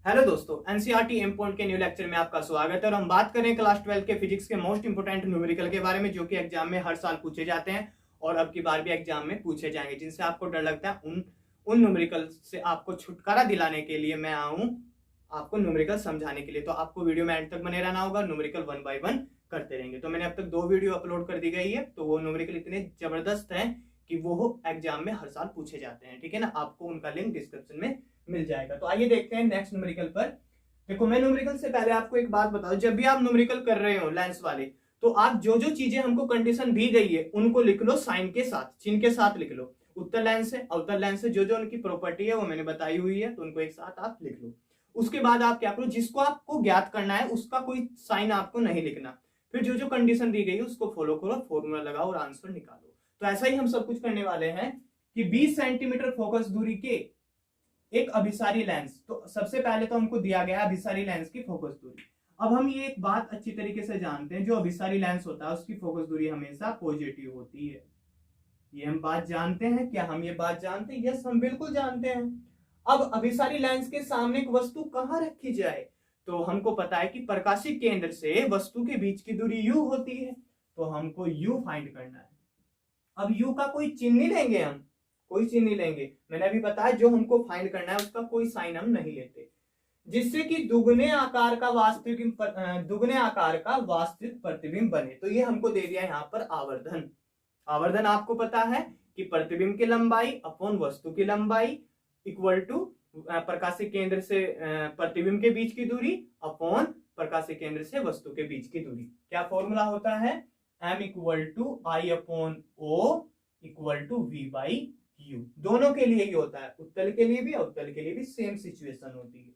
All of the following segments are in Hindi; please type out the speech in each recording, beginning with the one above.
हेलो दोस्तों, एनसीईआरटी एम पॉइंट के न्यू लेक्चर में आपका स्वागत है और हम बात करें क्लास 12 के फिजिक्स के मोस्ट इंपोर्टेंट न्यूमेरिकल के बारे में, जो कि एग्जाम में हर साल पूछे जाते हैं और अब की बार भी एग्जाम में पूछे जाएंगे। जिनसे आपको डर लगता है उन न्यूमेरिकल से आपको छुटकारा दिलाने के लिए मैं आऊं आपको न्यूमेरिकल समझाने के लिए। तो आपको वीडियो में एंड तक बने रहना होगा, न्यूमेरिकल वन बाय वन करते रहेंगे। तो मैंने अब तक 2 वीडियो अपलोड कर दी गई है, तो वो न्यूमेरिकल इतने जबरदस्त है कि वो एग्जाम में हर साल पूछे जाते हैं। ठीक है ना, आपको उनका लिंक डिस्क्रिप्शन में मिल जाएगा। तो आइए देखते हैं नेक्स्ट न्यूमेरिकल पर। देखो, मैं न्यूमेरिकल से पहले आपको एक बात बताऊं, जब भी आप न्यूमेरिकल कर रहे हो लेंस वाले, तो आप जो जो चीजें हमको कंडीशन दी गई है उनको लिख लो साइन के साथ, चिन्ह के साथ लिख लो। उत्तर लेंस है, अवतल लेंस है, जो जो उनकी प्रॉपर्टी है वो मैंने बताई हुई है, तो उनको एक साथ आप लिख लो। उसके बाद आप क्या करो, जिसको आपको ज्ञात करना है उसका कोई साइन आपको नहीं लिखना। फिर जो जो कंडीशन दी गई है उसको फॉलो करो, फॉर्मूला लगाओ और आंसर निकालो। तो ऐसा ही हम सब कुछ करने वाले हैं कि 20 सेंटीमीटर फोकस दूरी के एक अभिसारी लेंस, तो सबसे पहले तो हमको दिया गया अभिसारी लेंस की फोकस दूरी। अब हम ये एक बात अच्छी तरीके से जानते हैं, जो अभिसारी लेंस होता है उसकी फोकस दूरी हमेशा पॉजिटिव होती है। ये हम बात जानते हैं। क्या हम ये बात जानते हैं? यस, हम बिल्कुल जानते हैं। अब अभिसारी लेंस के सामने एक वस्तु कहां रखी जाए, तो हमको पता है कि प्रकाशिक केंद्र से वस्तु के बीच की दूरी u होती है, तो हमको u फाइंड करना है। अब u का कोई चिन्ह नहीं लेंगे, हम कोई चिन्ह नहीं लेंगे। मैंने अभी बताया जो हमको फाइंड करना है उसका कोई साइन हम नहीं लेते, जिससे कि दुगने आकार का वास्तविक प्रतिबिंब बने। तो ये हमको दे दिया यहाँ पर आवर्धन। आवर्धन आपको पता है कि प्रतिबिंब की लंबाई अपॉन वस्तु की लंबाई इक्वल टू प्रकाशिक केंद्र से प्रतिबिंब के बीच की दूरी अपॉन प्रकाशिक केंद्र से वस्तु के बीच की दूरी। क्या फॉर्मूला होता है? m equal to I upon O equal to V by U. दोनों के लिए ही होता है, उत्तल के लिए भी अवतल के लिए भी सेम सिचुएशन होती है।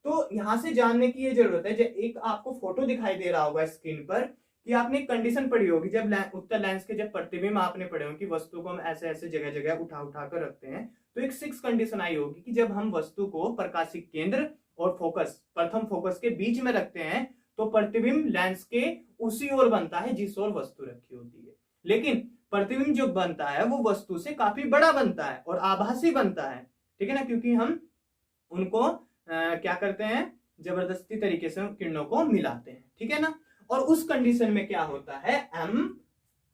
तो यहां से जानने की ये जरूरत है, जब एक आपको फोटो दिखाई दे रहा होगा स्क्रीन पर कि आपने एक कंडीशन पढ़ी होगी, जब उत्तल लेंस के जब प्रतिबिंब आपने पढ़े होंगे कि वस्तु को हम ऐसे ऐसे जगह जगह उठा उठा कर रखते हैं, तो एक 6 कंडीशन आई होगी कि जब हम वस्तु को प्रकाशिक केंद्र और फोकस, प्रथम फोकस के बीच में रखते हैं, तो प्रतिबिंब लेंस के उसी ओर बनता है जिस ओर वस्तु रखी होती है। लेकिन प्रतिबिंब जो बनता है वो वस्तु से काफी बड़ा बनता है और आभासी बनता है। ठीक है ना, क्योंकि हम उनको क्या करते हैं, जबरदस्ती तरीके से किरणों को मिलाते हैं। ठीक है ना, और उस कंडीशन में क्या होता है, m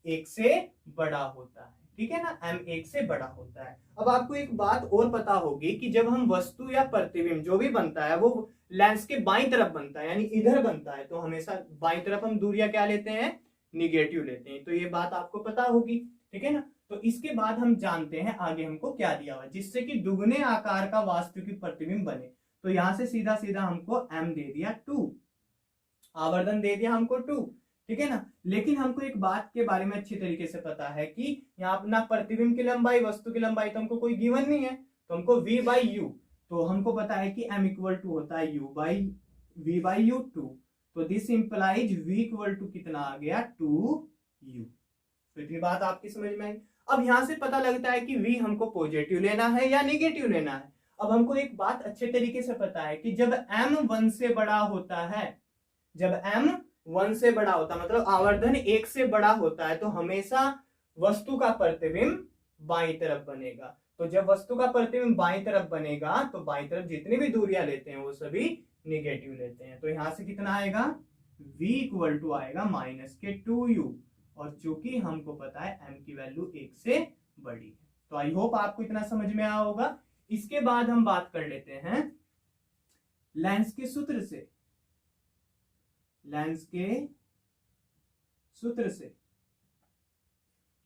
1 से बड़ा होता है। ठीक है ना, m 1 से बड़ा होता है। अब आपको एक बात और पता होगी कि जब हम वस्तु या प्रतिबिंब जो भी बनता है वो लेंस के बाईं तरफ बनता है, यानी इधर बनता है, तो हमेशा बाईं तरफ हम दूरियां क्या लेते हैं, निगेटिव लेते हैं। तो ये बात आपको पता होगी। ठीक है ना, तो इसके बाद हम जानते हैं आगे हमको क्या दिया हुआ, जिससे कि दुगने आकार का वास्तविक प्रतिबिंब बने। तो यहां से सीधा सीधा हमको m दे दिया 2, आवर्धन दे दिया हमको 2। ठीक है ना, लेकिन हमको एक बात के बारे में अच्छी तरीके से पता है कि यहाँ अपना प्रतिबिंब की लंबाई वस्तु की लंबाई तो हमको कोई गिवन नहीं है, तो हमको v बाई यू, तो हमको पता है कि m इक्वल टू होता है u by v by U 2। तो this implies v equal to कितना आ गया, 2u। तो इतनी बात आपकी समझ में आई। अब यहां से पता लगता है कि v हमको पॉजिटिव लेना है या निगेटिव लेना है। अब हमको एक बात अच्छे तरीके से पता है कि जब m 1 से बड़ा होता है, जब m 1 से बड़ा होता है मतलब आवर्धन 1 से बड़ा होता है, तो हमेशा वस्तु का प्रतिबिंब बाईं तरफ बनेगा। तो जब वस्तु का प्रतिबिंब बाईं तरफ बनेगा तो बाईं तरफ जितनी भी दूरियां लेते हैं वो सभी निगेटिव लेते हैं। तो यहां से कितना आएगा, v इक्वल टू आएगा माइनस के 2u, और चूंकि हमको पता है m की वैल्यू 1 से बड़ी है। तो आई होप आपको इतना समझ में आया होगा। इसके बाद हम बात कर लेते हैं लेंस के सूत्र से। लेंस के सूत्र से,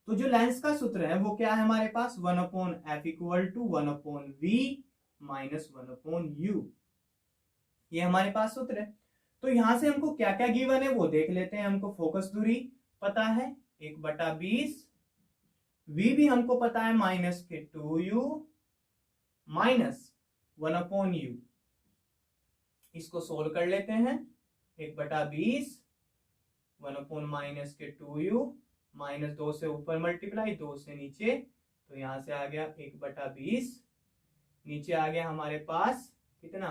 तो जो लेंस का सूत्र है वो क्या है हमारे पास, 1 upon F equal to 1 upon V minus 1 upon U. ये हमारे पास सूत्र है। तो यहां से हमको क्या क्या गिवन है वो देख लेते हैं। हमको फोकस दूरी पता है 1/20, v भी हमको पता है माइनस के 2u माइनस 1 अपॉन यू। इसको सोल्व कर लेते हैं। 1/20, 1 अपॉन माइनस के 2u माइनस 2 से ऊपर मल्टीप्लाई 2 से नीचे, तो यहां से आ गया 1/20, नीचे आ गया हमारे पास कितना,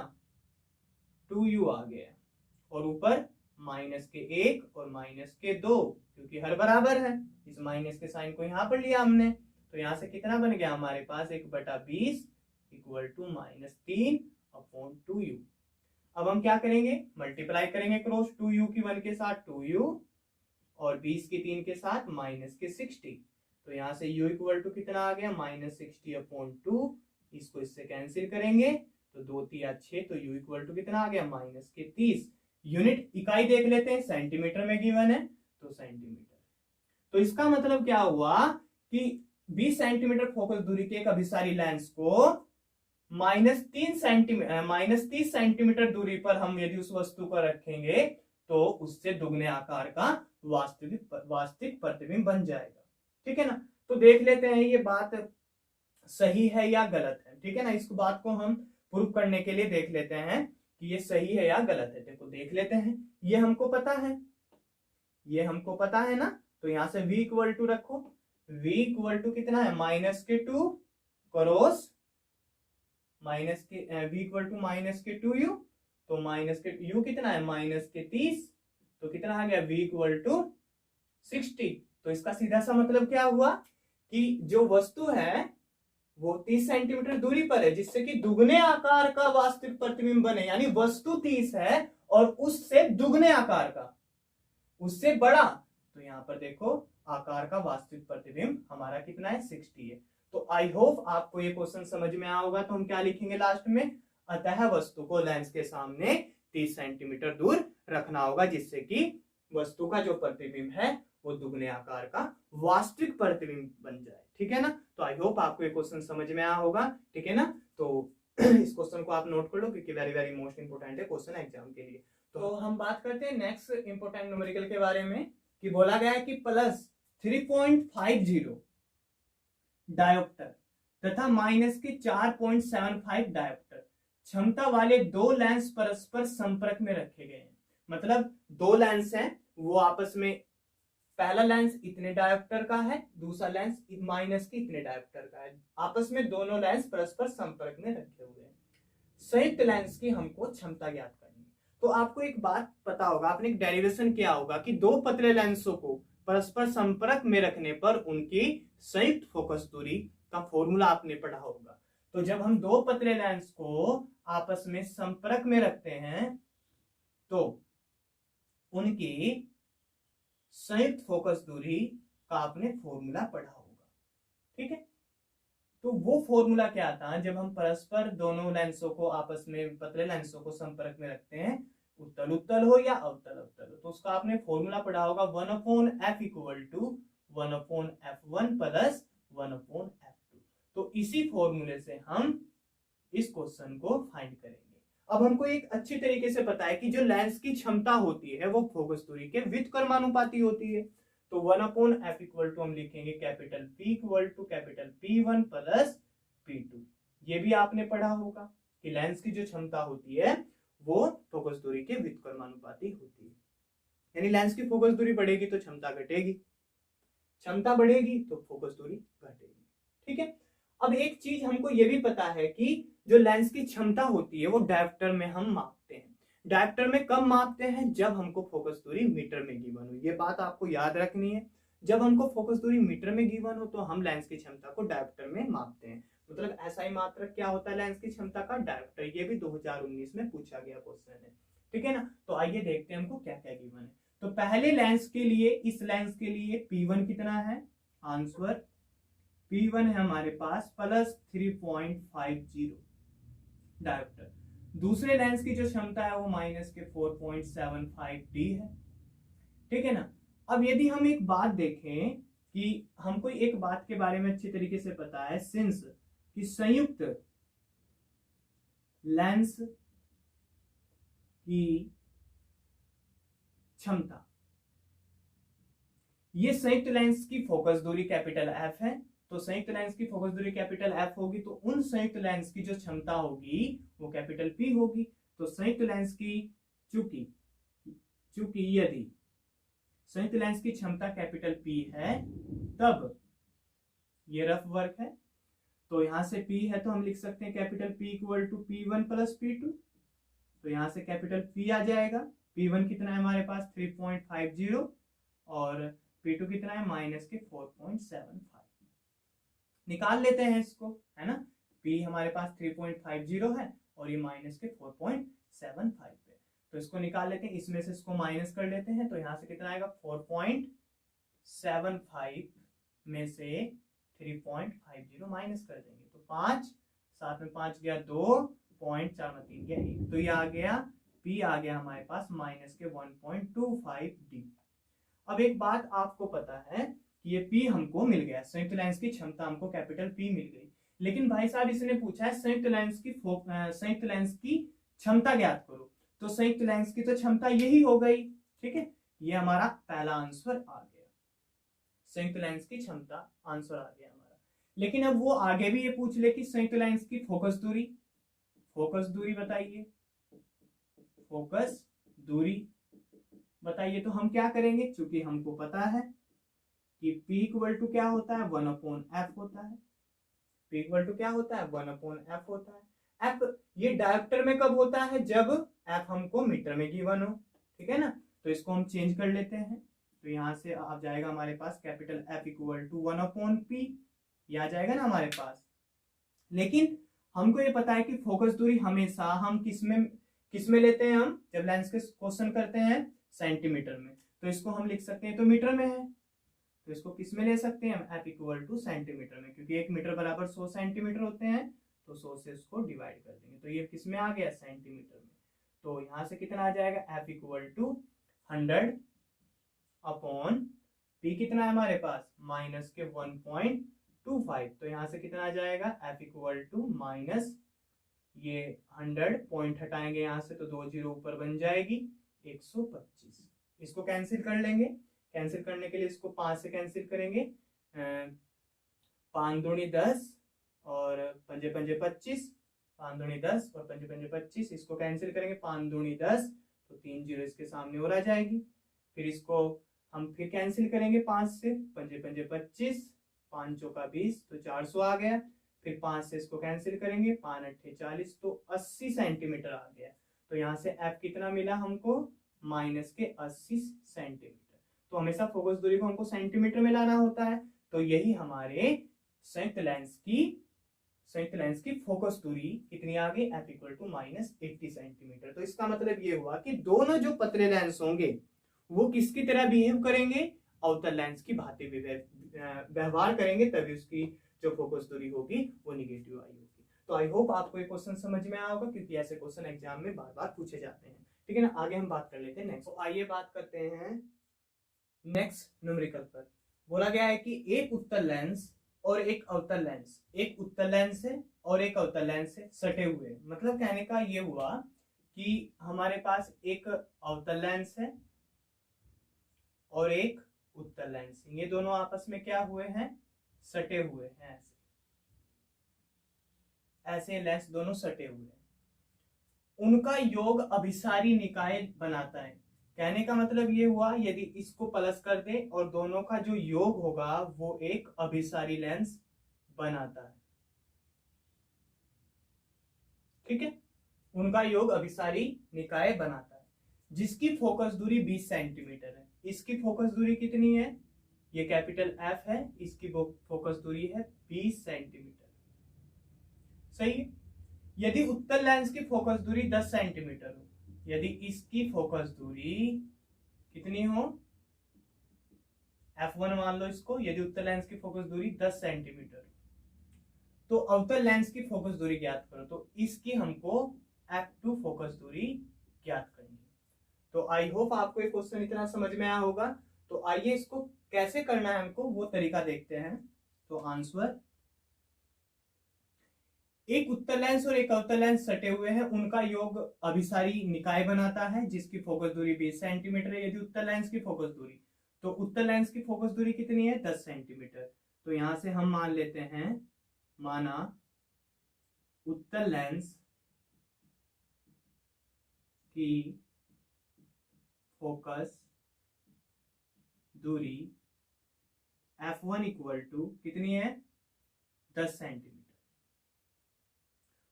2u आ गया, और ऊपर माइनस के 1 और माइनस के 2, क्योंकि हर बराबर है, इस माइनस के साइन को यहां पर लिया हमने, तो यहां से कितना बन गया हमारे पास 1/20 इक्वल टू -3 अपॉन 2u। अब हम क्या करेंगे, मल्टीप्लाई करेंगे क्रॉस 2u की 1 के साथ 2u और 20 की 3 के साथ माइनस के 60। तो यहाँ से u इक्वल टू कितना आ गया, -60/2। इसको इससे कैंसिल करेंगे तो 2 3 6, तो u इक्वल टू कितना आ गया, -30। यूनिट इकाई देख लेते हैं, सेंटीमीटर में गिवन है तो सेंटीमीटर। तो इसका मतलब क्या हुआ कि 20 सेंटीमीटर फोकस दूरी के एक अभिसारी लेंस को -30 सेंटीमीटर दूरी पर हम यदि उस वस्तु को रखेंगे तो उससे दुगने आकार का वास्तविक प्रतिबिंब बन जाएगा। ठीक है ना। तो देख लेते हैं ये बात सही है या गलत है। ठीक है ना, इस बात को हम प्रूव करने के लिए देख लेते हैं कि ये सही है या गलत है। देखो देख लेते हैं, ये हमको पता है ना। तो यहां से v इक्वल टू रखो, v इक्वल टू कितना है, -2 cross v equal to -2u, तो u कितना है, -30, तो कितना आ गया, v इक्वल टू 60। तो इसका सीधा सा मतलब क्या हुआ कि जो वस्तु है वो 30 सेंटीमीटर दूरी पर है, जिससे कि दुगने आकार का वास्तविक प्रतिबिंब बने। यानी वस्तु 30 है और उससे दुगने आकार का, उससे बड़ा। तो यहां पर देखो आकार का वास्तविक प्रतिबिंब हमारा कितना है, 60 है। तो आई होप आपको ये क्वेश्चन समझ में आया होगा। तो हम क्या लिखेंगे लास्ट में, अतः वस्तु को लेंस के सामने 30 सेंटीमीटर दूर रखना होगा, जिससे कि वस्तु का जो प्रतिबिंब है वो दुगने आकार का वास्तविक प्रतिबिंब बन जाए। ठीक है ना। तो आई होप आपको ये क्वेश्चन समझ में आया होगा। ठीक है ना। तो इस क्वेश्चन को आप नोट कर लो, क्योंकि वेरी वेरी मोस्ट इंपोर्टेंट है क्वेश्चन एग्जाम के लिए। तो हम बात करते हैं नेक्स्ट इंपोर्टेंट न्यूमेरिकल के बारे में, कि बोला गया है कि +3.50 डायोप्टर तथा -4.75 डायोप्टर क्षमता वाले दो लेंस परस्पर संपर्क में रखे गए हैं। मतलब दो लेंस हैं, वो आपस में, पहला लेंस इतने डायोप्टर का है, दूसरा लेंस माइनस के इतने डायोप्टर का है, आपस में दोनों लेंस परस्पर संपर्क में रखे हुए हैं। संयुक्त लेंस की हमको क्षमता ज्ञात करनी है। तो आपको एक बात पता होगा, आपने एक डेरिवेशन किया होगा कि दो पतले लेंसों को परस्पर संपर्क में रखने पर उनकी संयुक्त फोकस दूरी का फॉर्मूला आपने पढ़ा होगा। तो जब हम दो पतले लेंस को आपस में संपर्क में रखते हैं तो उनकी संयुक्त फोकस दूरी का आपने फॉर्मूला पढ़ा होगा। ठीक है। तो वो फॉर्मूला क्या था, जब हम परस्पर दोनों लेंसों को आपस में, पतले लेंसों को संपर्क में रखते हैं, उत्तल उत्तल हो या अवतल अवतल हो, तो उसका आपने फॉर्मूला पढ़ा होगा 1/f equal to 1/f1 plus 1/f2। तो इसी फॉर्मूले से हम इस क्वेश्चन को फाइंड करेंगे। अब हमको एक अच्छी तरीके से पता है कि जो लेंस की क्षमता होती है वो फोकस दूरी के व्युत्क्रमानुपाती होती है। तो 1/f इक्वल टू हम लिखेंगे capital P equal to capital P1 plus P2। ये भी आपने पढ़ा होगा कि लेंस की जो क्षमता होती है वो फोकस दूरी के व्युत्क्रमानुपाती होती है। यानी लेंस की फोकस दूरी बढ़ेगी तो क्षमता घटेगी, क्षमता बढ़ेगी तो फोकस दूरी घटेगी। ठीक है। अब एक चीज हमको ये भी पता है कि जो लेंस की क्षमता होती है वो डायोप्टर में हम मापते हैं। डायोप्टर में कब मापते हैं, जब हमको फोकस दूरी मीटर में गिवन हो। ये बात आपको याद रखनी है, जब हमको फोकस दूरी मीटर में गिवन हो तो हम लेंस की क्षमता को डायोप्टर में मापते हैं। मतलब SI मात्रक क्या होता है लेंस की क्षमता का, डायोप्टर। ये भी 2019 में पूछा गया क्वेश्चन है। ठीक है ना। तो आइए देखते हैं हमको क्या क्या गिवन है। तो पहले लेंस के लिए, इस लेंस के लिए P1 कितना है, आंसर P1 है हमारे पास +3.50 डायोप्टर। दूसरे लेंस की जो क्षमता है वो -4.75D है। ठीक है ना। अब यदि हम एक बात देखें कि हमको एक बात के बारे में अच्छी तरीके से पता है, सिंस कि संयुक्त लेंस की क्षमता, ये संयुक्त लेंस की फोकस दूरी कैपिटल F है, तो संयुक्त लेंस की फोकस दूरी कैपिटल F होगी, तो उन संयुक्त लेंस की जो क्षमता होगी वो कैपिटल P होगी। तो संयुक्त लेंस की चूंकि यदि संयुक्त लेंस की क्षमता कैपिटल P है, तब ये रफ वर्क है, तो यहां से P है तो हम लिख सकते हैं capital P equal to P1 plus P2। तो यहां से कैपिटल P आ जाएगा। P1 कितना है हमारे पास 3.50 और P2 कितना है -4.75। निकाल लेते हैं इसको, है ना। P हमारे पास 3.50 है और ये -4.75। इसको निकाल लेते हैं, इसमें से इसको माइनस कर लेते हैं, तो यहाँ से कितना आएगा 4.75 में से 3.50 माइनस कर देंगे, तो 5, साथ में 5 गया 2, 3 गया 1, तो ये आ गया P आ गया हमारे पास माइनस के 1.25D। अब एक बात आपको पता है कि ये P हमको मिल गया, संयुक्त लेंस की क्षमता हमको कैपिटल P मिल गई, लेकिन भाई साहब इसने पूछा है संयुक्त लेंस की क्षमता ज्ञात करो, तो संयुक्त लेंस की तो क्षमता यही हो गई, ठीक है, ये हमारा पहला आंसर आ गया, संयुक्त लेंस की क्षमता आंसर आ गया हमारा। लेकिन अब वो आगे भी ये पूछ ले कि संयुक्त लेंस की फोकस दूरी बताइए, फोकस दूरी बताइए, तो हम क्या करेंगे, क्योंकि हमको पता है कि P इक्वल टू क्या होता है 1/f होता है, P इक्वल टू क्या होता है 1/f होता है। F ये डायोप्टर में कब होता है, जब F हमको मीटर में गिवन हो, ठीक है ना, तो इसको हम चेंज कर लेते हैं, तो यहाँ से आ जाएगा हमारे पास capital F equal to 1/P, ये आ जाएगा ना हमारे पास। लेकिन हमको ये पता है कि फोकस दूरी हमेशा हम किसमें लेते हैं, हम जब लेंस के क्वेश्चन करते हैं सेंटीमीटर में, तो इसको हम लिख सकते हैं, तो मीटर में है, तो इसको किस में ले सकते हैं हम, F इक्वल टू सेंटीमीटर में, क्योंकि 1 मीटर बराबर 100 सेंटीमीटर होते हैं, तो 100 से इसको डिवाइड कर देंगे, तो ये किस में आ गया सेंटीमीटर में, तो यहाँ से कितना आ जाएगा F इक्वल टू 100/P कितना है हमारे पास माइनस के 1.25, तो यहाँ से कितना आ जाएगा F इक्वल टू माइनस ये 100 पॉइंट हटाएंगे यहाँ से, तो 2 जीरो ऊपर बन जाएगी 125, इसको कैंसिल कर लेंगे, कैंसिल करने के लिए इसको 5 से कैंसिल करेंगे, 5 दूनी 10 और 5 पंजे 25, 5 दूनी 10 और 5 पंजे 25, इसको कैंसिल करेंगे, 5 दूनी 10, तो 3 जीरो इसके सामने और आ जाएगी, फिर इसको हम फिर कैंसिल करेंगे 5 से, 5 पंजे 25, 5 चौका 20, तो 400 आ गया, फिर 5 से इसको कैंसिल करेंगे, 5 अट्ठे 40, तो 80 सेंटीमीटर आ गया, तो यहाँ से F कितना मिला हमको माइनस के 80 सेंटीमीटर, तो हमेशा फोकस दूरी को हमको सेंटीमीटर में लाना होता है, तो यही हमारे संयुक्त लेंस की फोकस दूरी कितनी आ गई F equal to minus 80 centimetre. तो इसका मतलब ये हुआ कि दोनों जो पतले लेंस होंगे वो किसकी तरह बिहेव करेंगे, अवतल लेंस की भांति व्यवहार करेंगे, तभी उसकी जो फोकस दूरी होगी वो निगेटिव आई होगी। तो आई होप आपको ये क्वेश्चन समझ में आया होगा, क्योंकि ऐसे क्वेश्चन एग्जाम में बार बार पूछे जाते हैं, ठीक है ना। आगे हम बात कर लेते हैं नेक्स्ट, तो आइए बात करते हैं नेक्स्ट न्यूमेरिकल पर। बोला गया है कि एक उत्तल लेंस और एक अवतल लेंस, एक उत्तल लेंस है और एक अवतल लेंस है सटे हुए, मतलब कहने का ये हुआ कि हमारे पास एक अवतल लेंस है और एक उत्तल लेंस, ये दोनों आपस में क्या हुए हैं, सटे हुए हैं, ऐसे लेंस दोनों सटे हुए हैं, उनका योग अभिसारी निकाय बनाता है। कहने का मतलब ये हुआ यदि इसको प्लस कर दे और दोनों का जो योग होगा वो एक अभिसारी लेंस बनाता है, ठीक है, उनका योग अभिसारी निकाय बनाता है, जिसकी फोकस दूरी 20 सेंटीमीटर है। इसकी फोकस दूरी कितनी है, ये कैपिटल F है, इसकी फोकस दूरी है 20 सेंटीमीटर, सही है। यदि उत्तल लेंस की फोकस दूरी 10 सेंटीमीटर हो, यदि इसकी फोकस दूरी कितनी हो, F1 मान लो इसको, यदि उत्तल लेंस की फोकस दूरी 10 सेंटीमीटर, तो अवतल लेंस की फोकस दूरी ज्ञात करो, तो इसकी हमको F2 फोकस दूरी ज्ञात करनी है। तो आई होप आपको ये क्वेश्चन इतना समझ में आया होगा। तो आइए इसको कैसे करना है हमको वो तरीका देखते हैं। तो आंसर, एक उत्तल लेंस और एक अवतल लेंस सटे हुए हैं, उनका योग अभिसारी निकाय बनाता है, जिसकी फोकस दूरी 20 सेंटीमीटर है। यदि उत्तल लेंस की फोकस दूरी, तो उत्तल लेंस की फोकस दूरी कितनी है 10 सेंटीमीटर, तो यहां से हम मान लेते हैं, माना उत्तल लेंस की फोकस दूरी F1 इक्वल टू कितनी है 10 सेंटीमीटर।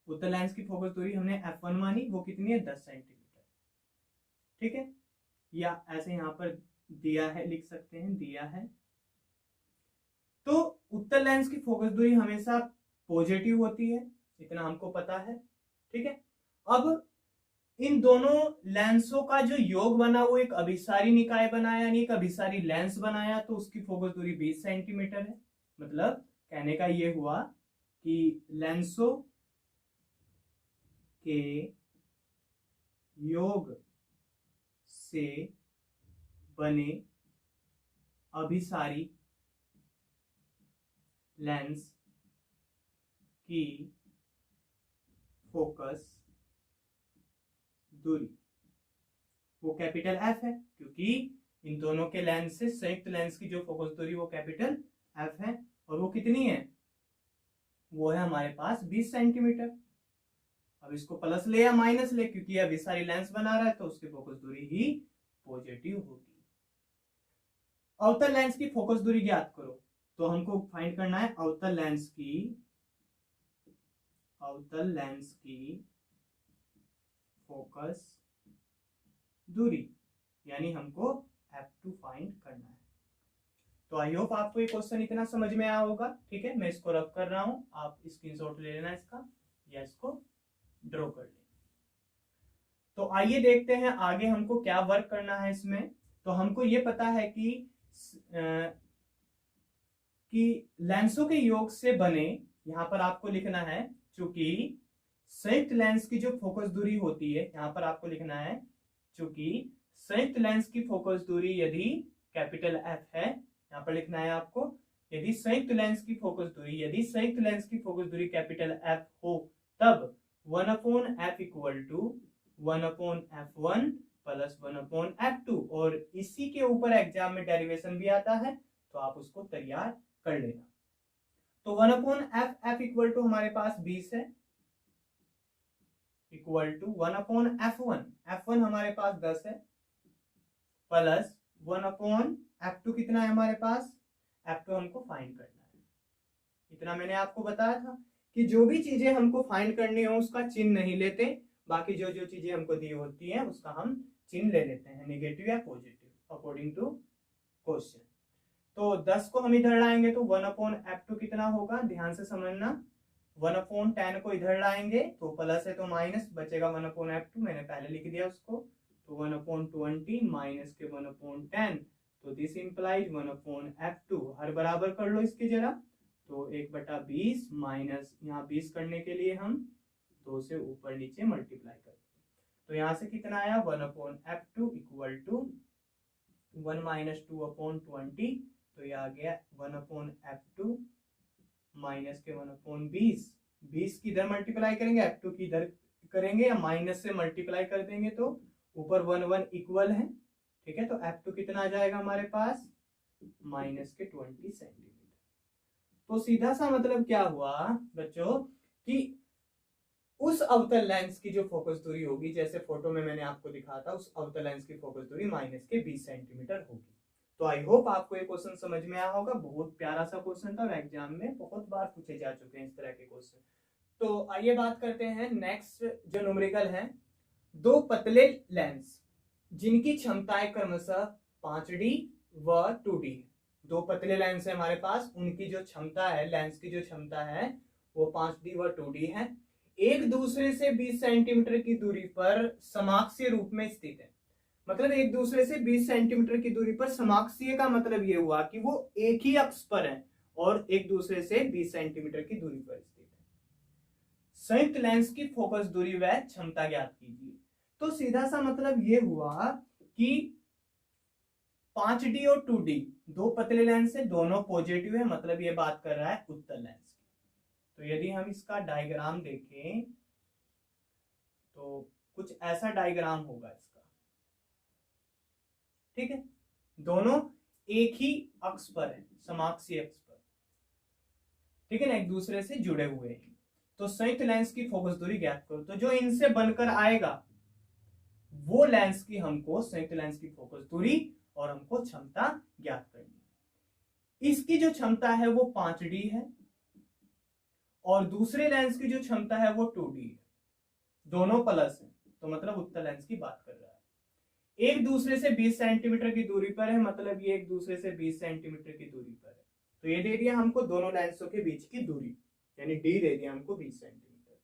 उत्तल लेंस की फोकस दूरी हमने F1 मानी, वो कितनी है 10 सेंटीमीटर, ठीक है, या ऐसे यहां पर दिया है, लिख सकते हैं दिया है। तो उत्तल लेंस की फोकस दूरी हमेशा पॉजिटिव होती है, इतना हमको पता है, ठीक है। अब इन दोनों लेंसों का जो योग बना वो एक अभिसारी निकाय बनाया, यानी एक अभिसारी लेंस बनाया, तो उसकी फोकस दूरी 20 सेंटीमीटर है। मतलब कहने का ये हुआ कि लेंसों के योग से बने अभिसारी लेंस की फोकस दूरी वो कैपिटल एफ है, क्योंकि इन दोनों के लेंस से संयुक्त लेंस की जो फोकस दूरी वो कैपिटल एफ है। और वो कितनी है? वो है हमारे पास 20 सेंटीमीटर। अब इसको प्लस ले या माइनस ले, क्योंकि यह अभिसारी लेंस बना रहा है तो उसकी फोकस दूरी ही पॉजिटिव होगी। अवतल लेंस की फोकस दूरी ज्ञात करो, तो हमको फाइंड करना है अवतल लेंस की फोकस दूरी, यानी हमको F2 फाइंड करना है। तो आई होप आपको ये क्वेश्चन इतना समझ में आया होगा। ठीक है, मैं इसको रब कर रहा हूं, आप स्क्रीनशॉट ले लेना इसका या इसको ड्रॉ कर लेना। तो आइए देखते हैं आगे हमको क्या वर्क करना है इसमें। तो हमको ये पता है कि लेंसों के योग से बने, यहां पर आपको लिखना है, चूंकि संयुक्त लेंस की जो फोकस दूरी होती है, यहां पर आपको लिखना है, चूंकि संयुक्त लेंस की फोकस दूरी यदि कैपिटल एफ है, यहां पर लिखना है आपको, यदि संयुक्त लेंस की फोकस दूरी कैपिटल एफ हो, तब 1/f equal to 1/f1 plus 1/f2। और इसी के ऊपर एग्जाम में डेरिवेशन भी आता है, तो आप उसको तैयार कर लेना। तो 1/f इक्वल टू हमारे पास 20 है, इक्वल टू 1/f1, f1 हमारे पास 10 है, प्लस 1/f2 कितना है हमारे पास, f2 हमको फाइंड करना है। इतना मैंने आपको बताया था कि जो भी चीजें हमको फाइंड करनी हो उसका चिन्ह नहीं लेते, बाकी जो जो चीजें हमको दी होती है उसका हम चिन्ह ले लेते हैं, नेगेटिव या पॉजिटिव अकॉर्डिंग टू क्वेश्चन। तो 10 को हम इधर लाएंगे तो 1/f2 कितना होगा, ध्यान से समझना। 1/10 को इधर लाएंगे तो प्लस है तो माइनस, बचेगा 1/f2, मैंने पहले लिख दिया उसको। तो 1/20 माइनस के 1/10, तो दिस इंप्लाइज 1/f2। हर बराबर कर लो इसके जरा, तो 1/20 माइनस, यहाँ 20 करने के लिए हम 2 से ऊपर नीचे मल्टीप्लाई करते हैं, तो यहाँ से कितना आया 1/f2 इक्वल टू 1 माइनस 2/20, तो ये आ गया 1/f2 माइनस के 1/20। 20 की इधर मल्टीप्लाई करेंगे, f2 की इधर करेंगे, या माइनस से मल्टीप्लाई कर देंगे तो ऊपर 1 इक्वल है। ठीक है, तो f2 कितना आ जाएगा हमारे पास, माइनस के 20 सेंटीमीटर। तो सीधा सा मतलब क्या हुआ बच्चों कि उस अवतल लेंस की जो फोकस दूरी होगी, जैसे फोटो में मैंने आपको दिखाया था, उस अवतल लेंस की फोकस दूरी माइनस के 20 सेंटीमीटर होगी। तो आई होप आपको ये क्वेश्चन समझ में आया होगा। बहुत प्यारा सा क्वेश्चन था और एग्जाम में बहुत बार पूछे जा चुके हैं इस तरह के क्वेश्चन। तो आइए बात करते हैं नेक्स्ट जो न्यूमेरिकल है, दो पतले लेंस जिनकी क्षमताएं क्रमशः 5D व 2D है। दो पतले लेंस है हमारे पास, उनकी जो क्षमता है, लेंस की जो क्षमता है वो 5D व 2D है, एक दूसरे से 20 सेंटीमीटर की दूरी पर समाक्षीय रूप में स्थित है। मतलब एक दूसरे से 20 सेंटीमीटर की दूरी पर, समाक्षीय का मतलब ये हुआ कि वो एक ही अक्ष पर है और एक दूसरे से 20 सेंटीमीटर की दूरी पर स्थित है। संयुक्त लेंस की फोकस दूरी व क्षमता ज्ञात कीजिए। तो सीधा सा मतलब ये हुआ कि 5D और 2D दो पतले लेंस है, दोनों पॉजिटिव है, मतलब ये बात कर रहा है उत्तल लेंस की। तो यदि हम इसका डायग्राम देखें तो कुछ ऐसा डायग्राम होगा इसका। ठीक है, दोनों एक ही अक्ष पर है, समाक्षीय अक्ष पर, ठीक है ना, एक दूसरे से जुड़े हुए हैं। तो संयुक्त लेंस की फोकस दूरी ज्ञात करो। तो जो इनसे बनकर आएगा वो लेंस की हमको, संयुक्त लेंस की फोकस दूरी और हमको क्षमता ज्ञात करनी है। इसकी जो क्षमता है वो 5D है और दूसरे लेंस की जो क्षमता है वो 2D है, दोनों प्लस है, तो मतलब उत्तल लेंस की बात कर रहा है। एक दूसरे से 20 सेंटीमीटर की दूरी पर है, मतलब ये एक दूसरे से 20 सेंटीमीटर की दूरी पर है। तो ये दे दिया हमको दोनों लेंसों के बीच की दूरी, यानी डी दे दिया हमको 20 सेंटीमीटर।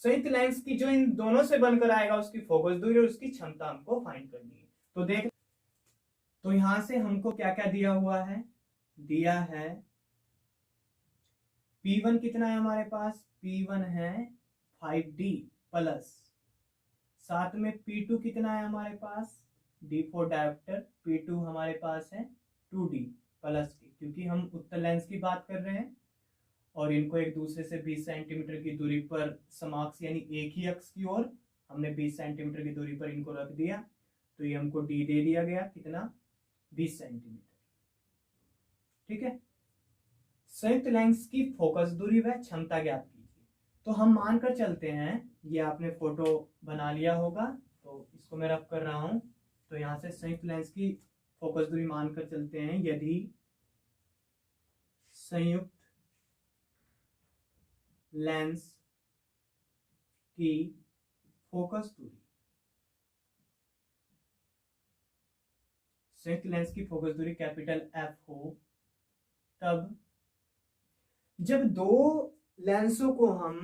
संयुक्त लेंस की जो इन दोनों से बनकर आएगा उसकी फोकस दूरी और उसकी क्षमता हमको फाइंड करनी है। तो देख, तो यहां से हमको क्या क्या दिया हुआ है, दिया है P1 कितना है हमारे पास, P1 है 5D प्लस, साथ में P2 कितना है हमारे पास, D4 डायोप्टर, P2 हमारे पास है 2D प्लस की, क्योंकि हम उत्तल लेंस की बात कर रहे हैं और इनको एक दूसरे से 20 सेंटीमीटर की दूरी पर समाक्ष यानी एक ही अक्ष की ओर हमने 20 सेंटीमीटर की दूरी पर इनको रख दिया, तो ये हमको D दे दिया गया कितना, 20 सेंटीमीटर। ठीक है, संयुक्त लेंस की फोकस दूरी व क्षमता ज्ञात कीजिए। तो हम मानकर चलते हैं, ये आपने फोटो बना लिया होगा, तो इसको मैं रब कर रहा हूं, तो यहां से संयुक्त लेंस की फोकस दूरी मानकर चलते हैं, यदि संयुक्त लेंस की फोकस दूरी, संयुक्त लेंस की फोकस दूरी कैपिटल F हो, तब जब दो लेंसों को हम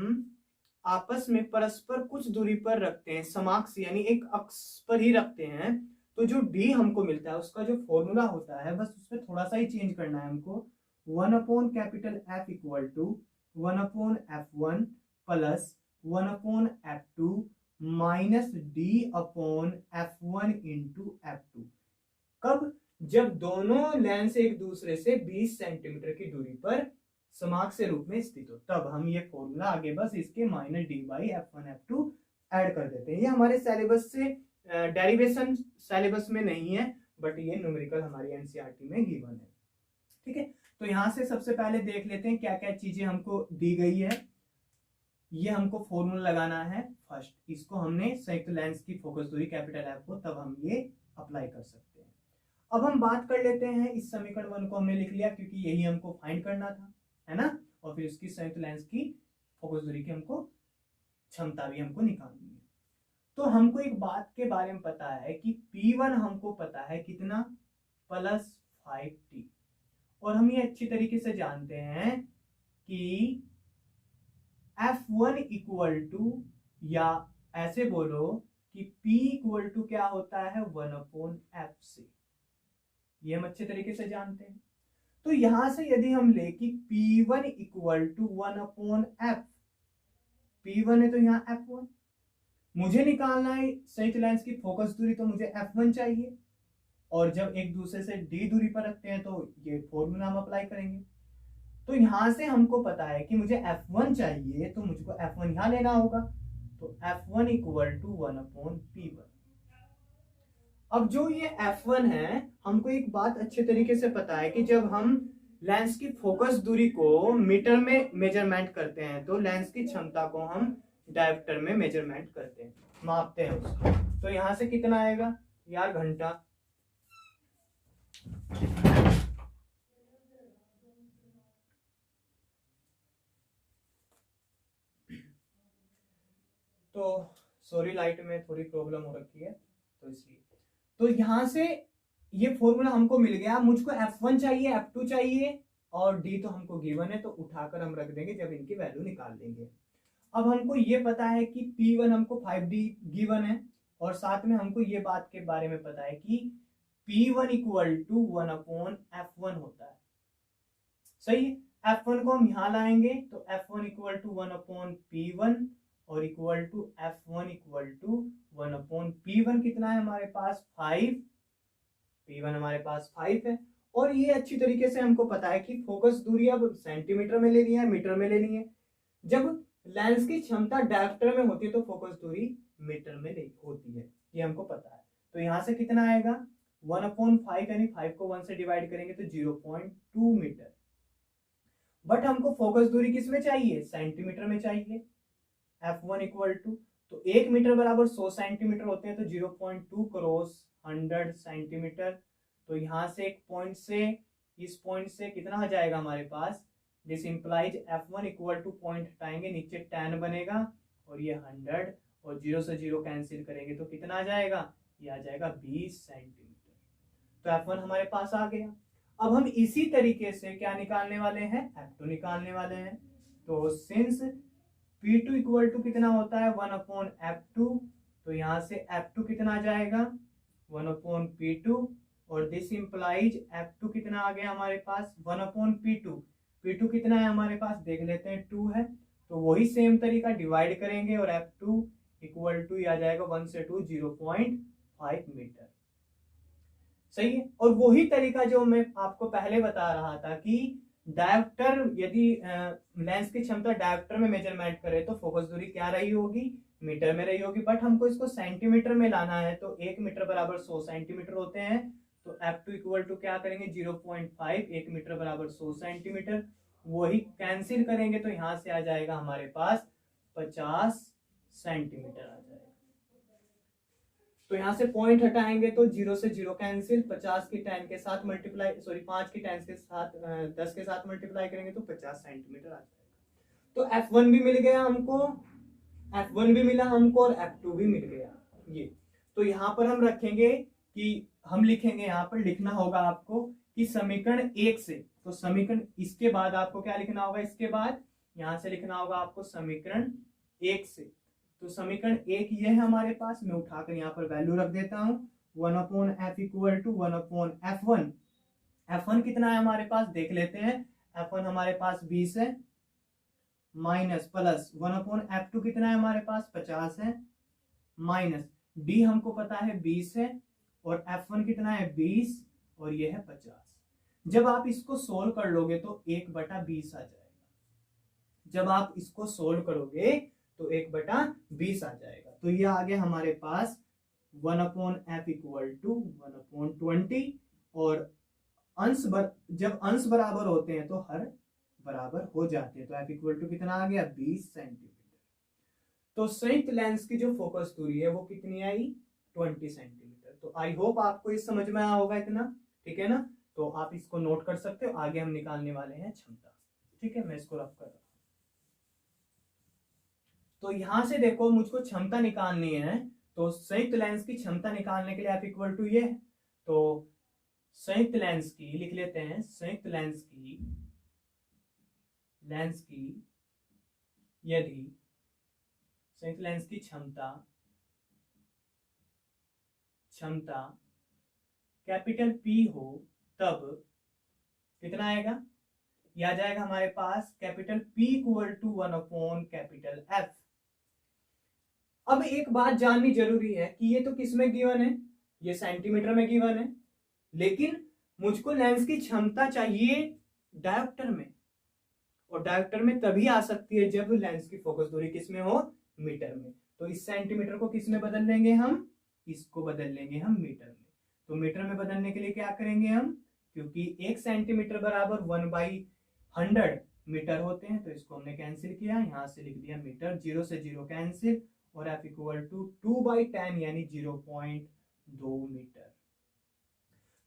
आपस में परस्पर कुछ दूरी पर रखते हैं, समाक्ष यानी एक अक्ष पर ही रखते हैं, तो जो D हमको मिलता है उसका जो फॉर्मूला होता है बस उसमें थोड़ा सा ही चेंज करना है हमको, 1/F equal to 1/F1 plus 1/F2 minus D/F1 into F2। कब, जब दोनों लेंस एक दूसरे से 20 सेंटीमीटर की दूरी पर समाक्ष के रूप में स्थित हो, तब हम ये फॉर्मूला आगे बस इसके माइनस D/F1F2 ऐड कर देते हैं। ये हमारे सिलेबस से डेरिवेशन सिलेबस में नहीं है, बट ये न्यूमेरिकल हमारी एनसीईआरटी में गिवन है। ठीक है, तो यहां से सबसे पहले देख लेते हैं क्या क्या चीजें हमको दी गई है। ये हमको फॉर्मूला लगाना है फर्स्ट, इसको हमने संयुक्त लेंस की फोकस दूरी कैपिटल F को, तब हम ये अप्लाई कर सकते हैं। अब हम बात कर लेते हैं, इस समीकरण 1 को हमने लिख लिया क्योंकि यही हमको फाइंड करना था, है ना, और फिर उसकी संयुक्त लेंस की फोकस दूरी की हमको क्षमता भी हमको निकालनी है। तो हमको एक बात के बारे में पता है कि P1 हमको पता है कितना, प्लस 5T, और हम ये अच्छी तरीके से जानते हैं कि F1 इक्वल टू, या ऐसे बोलो कि P इक्वल टू क्या होता है, 1/F से, ये हम अच्छे तरीके से जानते हैं। तो यहां से यदि हम ले कि P1 equal to 1/F, P1 है तो यहाँ F1, मुझे निकालना है संयुक्त लेंस की फोकस दूरी, तो मुझे F1 चाहिए, और जब एक दूसरे से D दूरी पर रखते हैं तो ये फॉर्मूला हम अप्लाई करेंगे। तो यहां से हमको पता है कि मुझे F1 चाहिए, तो मुझको F1 यहां लेना होगा, तो F1 इक्वल टू 1/P1। अब जो ये F1 है, हमको एक बात अच्छे तरीके से पता है कि जब हम लेंस की फोकस दूरी को मीटर में मेजरमेंट करते हैं, तो लेंस की क्षमता को हम डायोप्टर में मेजरमेंट करते हैं, मापते हैं उसको। तो यहां से कितना आएगा यार, घंटा, तो सॉरी लाइट में थोड़ी प्रॉब्लम हो रखी है तो इसलिए। तो यहां से ये फॉर्मूला हमको मिल गया, मुझको F1 चाहिए, F2 चाहिए, और D तो हमको गिवन है, तो उठाकर हम रख देंगे जब इनकी वैल्यू निकाल देंगे। अब हमको ये पता है कि P1 हमको 5D गिवन है, और साथ में हमको ये बात के बारे में पता है कि P1 इक्वल टू 1/F1 होता है। सही है, F1 को हम यहां लाएंगे तो F1 इक्वल टू 1/P1 और equal to F1 equal to 1/P1 कितना है हमारे पास, 5, P1 हमारे पास 5 है। और ये अच्छी तरीके से हमको पता है कि फोकस दूरी अब सेंटीमीटर में लेनी है, मीटर में लेनी है। जब लेंस की क्षमता डायोप्टर में होती है तो फोकस दूरी मीटर में होती है, ये हमको पता है। तो यहां से कितना आएगा, 1/5, यानी 5 को 1 से डिवाइड करेंगे तो 0.2 मीटर। बट हमको फोकस दूरी किस में चाहिए, सेंटीमीटर में चाहिए। F1 इक्वल टू, तो 1 मीटर बराबर 100 सेंटीमीटर होते हैं, तो 0.2 क्रॉस 100 सेंटीमीटर। तो यहां से एक पॉइंट से, इस पॉइंट से कितना आ जाएगा हमारे पास, this implies F1 equal to, point हटाएंगे नीचे 10 बनेगा, और ये 100, और 0 से 0 कैंसिल करेंगे तो कितना आ जाएगा, ये आ जाएगा 20 सेंटीमीटर। तो F1 हमारे पास आ गया। अब हम इसी तरीके से क्या निकालने वाले हैं, F2 निकालने वाले हैं। तो सिंस P2 इक्वल टू कितना होता है 1/F2, तो यहाँ से F2 कितना आ जाएगा 1/P2, और दिस इंप्लाइज F2 कितना आ गया हमारे पास 1/P2। P2 कितना है हमारे पास देख लेते हैं 2 है, तो वही सेम तरीका डिवाइड करेंगे और F2 इक्वल टू आ जाएगा 1 से 2 0.5 मीटर। सही है। और वही तरीका जो मैं आपको पहले बता रहा था कि डायोप्टर यदि लेंस की क्षमता डायोप्टर में मेजरमेंट करे तो फोकस दूरी क्या रही होगी मीटर में रही होगी, बट हमको इसको सेंटीमीटर में लाना है, तो 1 मीटर बराबर 100 सेंटीमीटर होते हैं, तो F2 इक्वल टू क्या करेंगे 0.5, 1 मीटर बराबर 100 सेंटीमीटर, वही कैंसिल करेंगे तो यहाँ से आ जाएगा हमारे पास 50 सेंटीमीटर आ जाएगा। तो यहाँ से पॉइंट हटाएंगे तो 0 से 0 कैंसिल, 50 की 10 के साथ मल्टीप्लाई, सॉरी 5 की 10 के साथ 10 के साथ मल्टीप्लाई करेंगे तो 50 सेंटीमीटर आ जाएगा। तो F1 भी मिल गया हमको, F1 भी मिला हमको और F2 भी मिल गया। ये तो यहाँ पर हम रखेंगे कि हम लिखेंगे, यहाँ पर लिखना होगा आपको कि समीकरण 1 से, तो समीकरण इसके बाद आपको क्या लिखना होगा, इसके बाद यहाँ से लिखना होगा आपको समीकरण 1 से, तो समीकरण 1 ये है हमारे पास, मैं उठाकर यहाँ पर वैल्यू रख देता हूँ 1/F equal to 1/F1। F1 कितना है हमारे पास देख लेते हैं, F1 हमारे पास 20 है, माइनस प्लस 1/F2 कितना है हमारे पास 50 है, माइनस D हमको पता है 20 है, और F1 कितना है 20 और ये है 50। जब आप इसको सोल्व कर लोगे तो 1/20 आ जाएगा, जब आप इसको सोल्व करोगे तो 1/20 आ जाएगा, तो ये आ गया हमारे पास 1/F इक्वल टू 1/20, और जब अंश बराबर होते हैं तो हर बराबर हो जाते हैं, तो F इक्वल टू कितना आ गया 20 सेंटीमीटर। तो संयुक्त लेंस की जो फोकस दूरी है वो कितनी आई 20 सेंटीमीटर। तो आई होप आपको ये समझ में आया होगा इतना, ठीक है ना, तो आप इसको नोट कर सकते हो। आगे हम निकालने वाले हैं क्षमता, ठीक है, मैं इसको रफ कर रहा हूं। तो यहां से देखो मुझको क्षमता निकालनी है, तो संयुक्त लेंस की क्षमता निकालने के लिए F इक्वल टू ये है, तो संयुक्त लेंस की लिख लेते हैं, संयुक्त लेंस की यदि संयुक्त लेंस की क्षमता कैपिटल P हो तब कितना आएगा, यह आ जाएगा हमारे पास capital P equal to capital F। अब एक बात जाननी जरूरी है कि ये तो किस में गिवन है, ये सेंटीमीटर में गिवन है, लेकिन मुझको लेंस की क्षमता चाहिए डायोप्टर में, और डायोप्टर में तभी आ सकती है जब लेंस की फोकस दूरी किस में हो मीटर में। तो इस सेंटीमीटर को किस में बदल लेंगे हम, इसको बदल लेंगे हम मीटर में। तो मीटर में बदलने के लिए क्या करेंगे हम, क्योंकि 1 सेंटीमीटर बराबर 1/100 मीटर होते हैं, तो इसको हमने कैंसिल किया, यहां से लिख दिया मीटर, 0 से 0 कैंसिल, और F इक्वल टू 2/10 यानी 0.2 मीटर।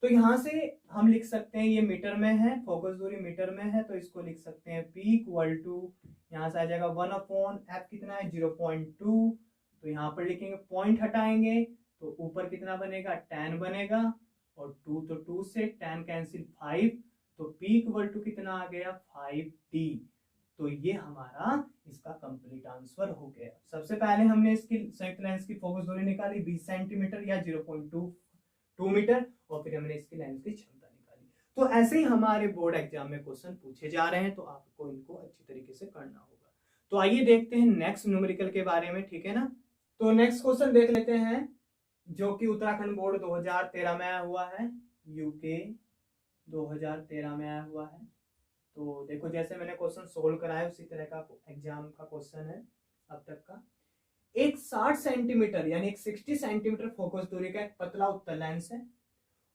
तो यहां से हम लिख सकते हैं ये मीटर में है, फोकस दूरी मीटर में है, तो इसको लिख सकते हैं P इक्वल टू, यहां से आ जाएगा 1/F कितना है 0.2, तो यहाँ पर लिखेंगे, पॉइंट हटाएंगे तो ऊपर कितना बनेगा 10 बनेगा, और 2 तो 2 से 10 कैंसिल 5, तो P इक्वल टू कितना आ गया 5D। तो ये हमारा इसका कंप्लीट आंसर हो गया। सबसे पहले हमने इसकी संयुक्त लेंस की फोकस दूरी निकाली 20 सेंटीमीटर या 0.2 मीटर, और फिर हमने इसकी लेंस की क्षमता निकाली। तो ऐसे ही हमारे बोर्ड एग्जाम में क्वेश्चन पूछे जा रहे हैं, तो आपको इनको अच्छी तरीके से करना होगा। तो आइए देखते हैं नेक्स्ट न्यूमेरिकल के बारे में, ठीक है ना। तो नेक्स्ट क्वेश्चन देख लेते हैं, जो कि उत्तराखंड बोर्ड 2013 में आया हुआ है, यूके 2013 में आया हुआ है। तो देखो जैसे मैंने क्वेश्चन सोल्व कराया उसी तरह का एग्जाम का क्वेश्चन है अब तक का। एक 60 सेंटीमीटर यानी एक 60 सेंटीमीटर फोकस दूरी का एक पतला उत्तल लेंस है,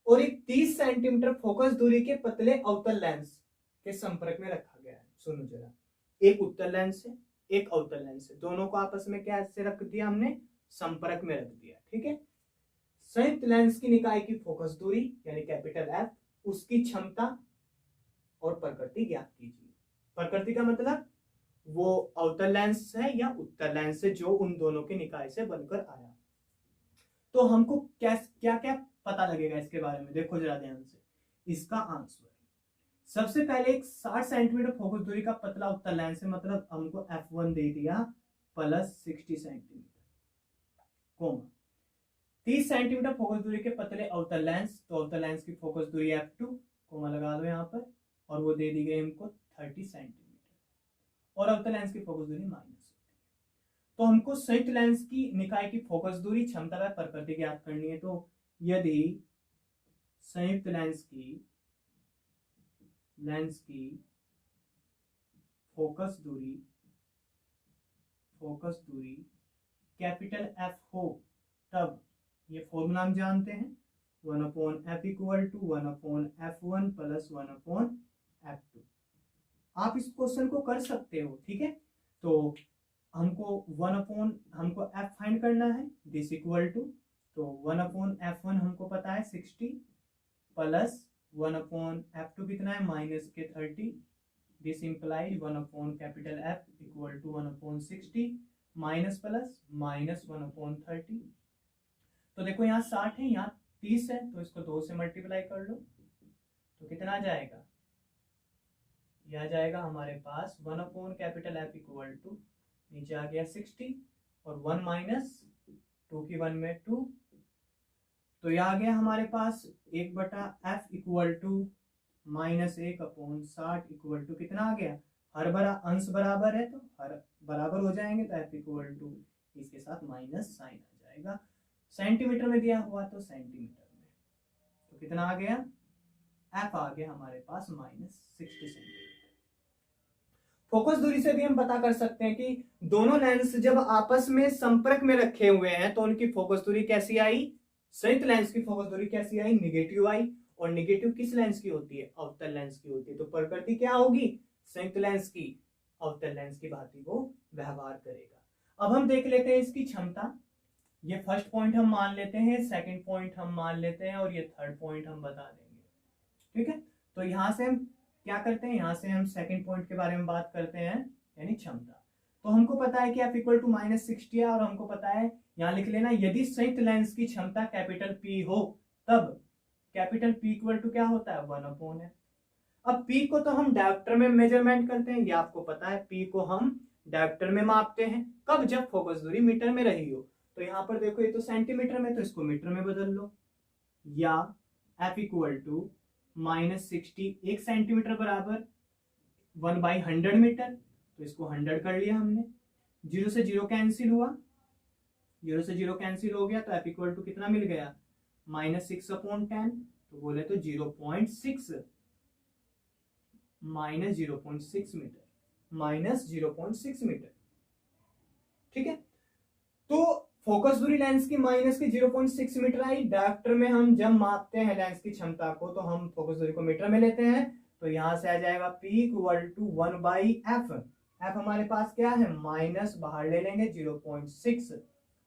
और एक 30 सेंटीमीटर फोकस दूरी के पतले अवतल लेंस के संपर्क में रखा गया है। सुनो जरा, एक उत्तल लेंस है एक अवतल लेंस है, दोनों को आपस में क्या से रख दिया हमने, संपर्क में रख दिया, ठीक है। संयुक्त लेंस की निकाय की फोकस दूरी यानी कैपिटल F, उसकी क्षमता और प्रकृति ज्ञात कीजिए। प्रकृति का मतलब वो अवतल लेंस है या उत्तल लेंस है जो उन दोनों के निकाय से बनकर आया। तो हमको क्या क्या पता लगेगा इसके बारे में, देखो जरा ध्यान से। इसका आंसर सबसे पहले एक 60 सेंटीमीटर फोकस दूरी का पतला उत्तल लेंस है, मतलब हमको f1 दे दिया plus 60 centimetre, comma 30 centimetre focus दूरी के पतले अवतल लेंस, तो अवतल लेंस की फोकस दूरी f2, कोमा लगा दो यहाँ पर, और वो दे दी गई हमको 30 सेंटीमीटर, और अवतल लेंस की फोकस दूरी माइनस होती है। तो हमको संयुक्त लेंस की निकाय की फोकस दूरी, क्षमता व प्रकृति ज्ञात करनी है। तो यदि संयुक्त लेंस की फोकस दूरी कैपिटल F हो, तब ये फॉर्मूला हम जानते हैं 1/f equal to 1/f1 plus 1/f2। आप इस क्वेश्चन को कर सकते हो, ठीक है। तो हमको f फाइंड करना है, दिस इक्वल टू, तो 1/f1 हमको पता है 60 प्लस 1/f2 कितना है माइनस के 30, this implies 1/F equal to 1/60 minus plus minus 1/30। तो देखो यहाँ 60 है, यहाँ 30 है, तो इसको 2 से मल्टीप्लाई कर लो, तो कितना आ जाएगा, यह आ जाएगा हमारे पास 1/F इक्वल टू, नीचे आ गया 60 और 1 माइनस 2 की 1 में 2, तो यह आ गया हमारे पास 1/f equal to minus 1/60 equal to कितना आ गया, हर अंश बराबर है तो हर बराबर हो जाएंगे, तो f इक्वल टू इसके साथ माइनस साइन आ जाएगा, सेंटीमीटर में दिया हुआ तो सेंटीमीटर में, तो कितना आ गया, f आ गया हमारे पास माइनस 60 सेंटीमीटर। फोकस दूरी से भी हम पता कर सकते हैं कि दोनों लेंस जब आपस में संपर्क में रखे हुए हैं तो उनकी फोकस दूरी कैसी आई, संयुक्त लेंस की फोकस दूरी कैसी आई, निगेटिव आई, और निगेटिव किस लेंस की होती है, अवतल लेंस की होती है, तो प्रकृति क्या होगी, संयुक्त लेंस की अवतल लेंस की भांति वो व्यवहार करेगा। अब हम देख लेते हैं इसकी क्षमता, ये फर्स्ट पॉइंट हम मान लेते हैं, सेकंड पॉइंट हम मान लेते हैं, और ये थर्ड पॉइंट हम बता देंगे, ठीक है। तो यहां से हम क्या करते हैं, यहां से हम सेकंड पॉइंट के बारे में बात करते हैं, यानी क्षमता। तो हमको पता है कि f इक्वल टू माइनस 60 है, और हमको पता है, यहां लिख लेना, यदि संयुक्त लेंस की क्षमता कैपिटल P हो, तब कैपिटल P इक्वल टू क्या होता है, 1/f। अब P को तो हम डायोप्टर में मेजरमेंट करते हैं, ये आपको पता है, P को हम डायोप्टर में मापते हैं, कब, जब फोकस दूरी मीटर में रही हो। तो यहाँ पर देखो ये तो सेंटीमीटर में, तो इसको मीटर में बदल लो, या f equal to minus 60 1 centimetre बराबर 1/100 मीटर, तो इसको 100 कर लिया हमने, 0 से 0 कैंसिल हुआ, 0 से 0 कैंसिल हो गया, तो f इक्वल टू कितना मिल गया, माइनस 6/10, तो बोले तो 0.6 माइनस 0.6 मीटर, माइनस 0.6 मीटर, ठीक है। तो फोकस दूरी लेंस की माइनस की 0.6 मीटर आई, डायोप्टर में हम जब मापते हैं लेंस की क्षमता को तो हम फोकस दूरी को मीटर में लेते हैं, तो यहां से आ जाएगा P equal to 1/f, f हमारे पास क्या है, माइनस बाहर ले लेंगे 0.6,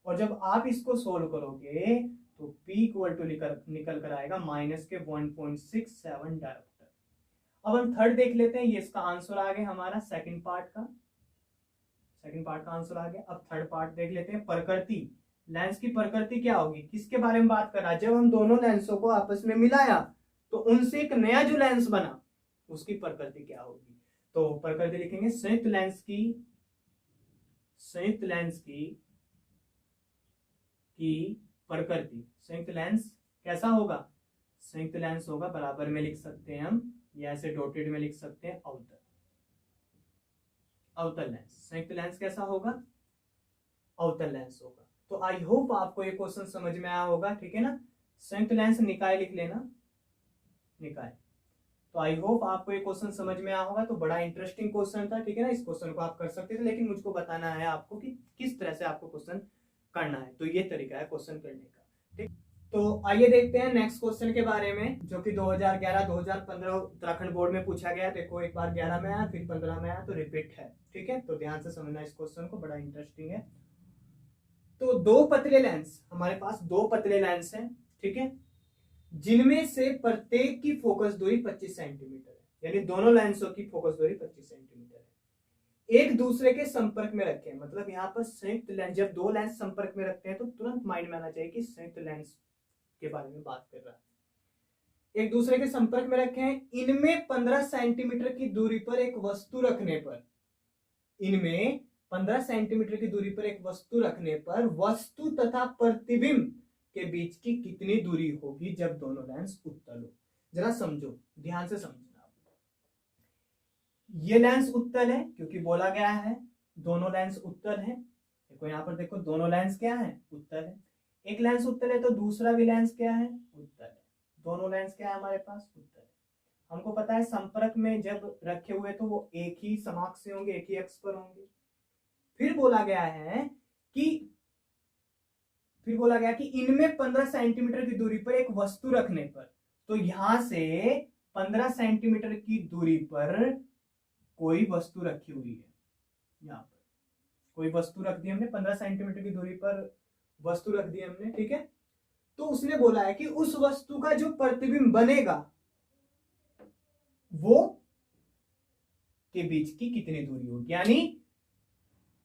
और जब आप इसको सोल्व करोगे तो P इक्वल टू निकल कर आएगा माइनस के 1.67 डायोप्टर। अब हम थर्ड देख लेते हैं, ये इसका आंसर आ गया हमारा सेकंड पार्ट का आंसर आ गया। अब थर्ड पार्ट देख लेते हैं, प्रकृति, लेंस की प्रकृति क्या होगी, किसके बारे में बात कर रहा है, जब हम दोनों लेंसों को आपस में मिलाया तो उनसे एक नया जो लेंस बना उसकी प्रकृति क्या होगी। तो प्रकृति लिखेंगे, संयुक्त लेंस की प्रकृति, संयुक्त लेंस कैसा होगा, संयुक्त लेंस होगा, बराबर में लिख सकते हैं हम, या ऐसे डॉटेड में लिख सकते हैं, अवतल लेंस। संयुक्त लेंस कैसा होगा, अवतल लेंस होगा। तो आई होप आपको ये क्वेश्चन समझ में आया होगा, ठीक है ना। संयुक्त लेंस निकाय लिख लेना, निकाय। तो आई होप आपको ये क्वेश्चन समझ में आया होगा। तो बड़ा इंटरेस्टिंग क्वेश्चन था, ठीक है ना, इस क्वेश्चन को आप कर सकते थे, लेकिन मुझको बताना है आपको कि किस तरह से आपको क्वेश्चन करना है, तो ये तरीका है क्वेश्चन करने का, ठीक। तो आइए देखते हैं नेक्स्ट क्वेश्चन के बारे में, जो कि 2011-2015 उत्तराखंड बोर्ड में पूछा गया। देखो एक बार 11 में आया, फिर 15 में आया, तो रिपीट है, ठीक है। तो ध्यान से समझना इस क्वेश्चन को, बड़ा इंटरेस्टिंग है। तो दो पतले लेंस, हमारे पास दो पतले लेंस हैं, ठीक है, जिनमें से प्रत्येक की फोकस दूरी 25 सेंटीमीटर है, यानी दोनों लेंसों की फोकस दूरी 25 सेंटीमीटर है, एक दूसरे के संपर्क में रखे हैं। मतलब यहाँ पर संयुक्त लेंस, जब दो लेंस संपर्क में रखते हैं तो तुरंत माइंड में आना चाहिए कि संयुक्त लेंस के बारे में बात कर रहा है। एक दूसरे के संपर्क में रखे हैं, इनमें 15 सेंटीमीटर की दूरी पर एक वस्तु रखने पर, इनमें 15 सेंटीमीटर की दूरी पर एक वस्तु रखने पर वस्तु तथा प्रतिबिंब के बीच की कितनी दूरी होगी जब दोनों लेंस उत्तल हो। जरा समझो, ध्यान से समझना। ये लेंस उत्तल है क्योंकि बोला गया है दोनों लेंस उत्तल है। देखो यहां पर देखो, दोनों लेंस क्या है, उत्तल है। एक लेंस उत्तल है तो दूसरा भी लेंस क्या है, उत्तल है। दोनों लेंस क्या है हमारे पास, उत्तल है। हमको पता है संपर्क में जब रखे हुए तो वो एक ही समाक्ष से होंगे, एक ही अक्ष पर होंगे। फिर बोला गया कि इनमें 15 सेंटीमीटर की दूरी पर एक वस्तु रखने पर, तो यहां से 15 सेंटीमीटर की दूरी पर कोई वस्तु रखी हुई है। यहां पर कोई वस्तु रख दी हमने, 15 सेंटीमीटर की दूरी पर वस्तु रख दी हमने, ठीक है। तो उसने बोला है कि उस वस्तु का जो प्रतिबिंब बनेगा वो के बीच की कितनी दूरी होगी, यानी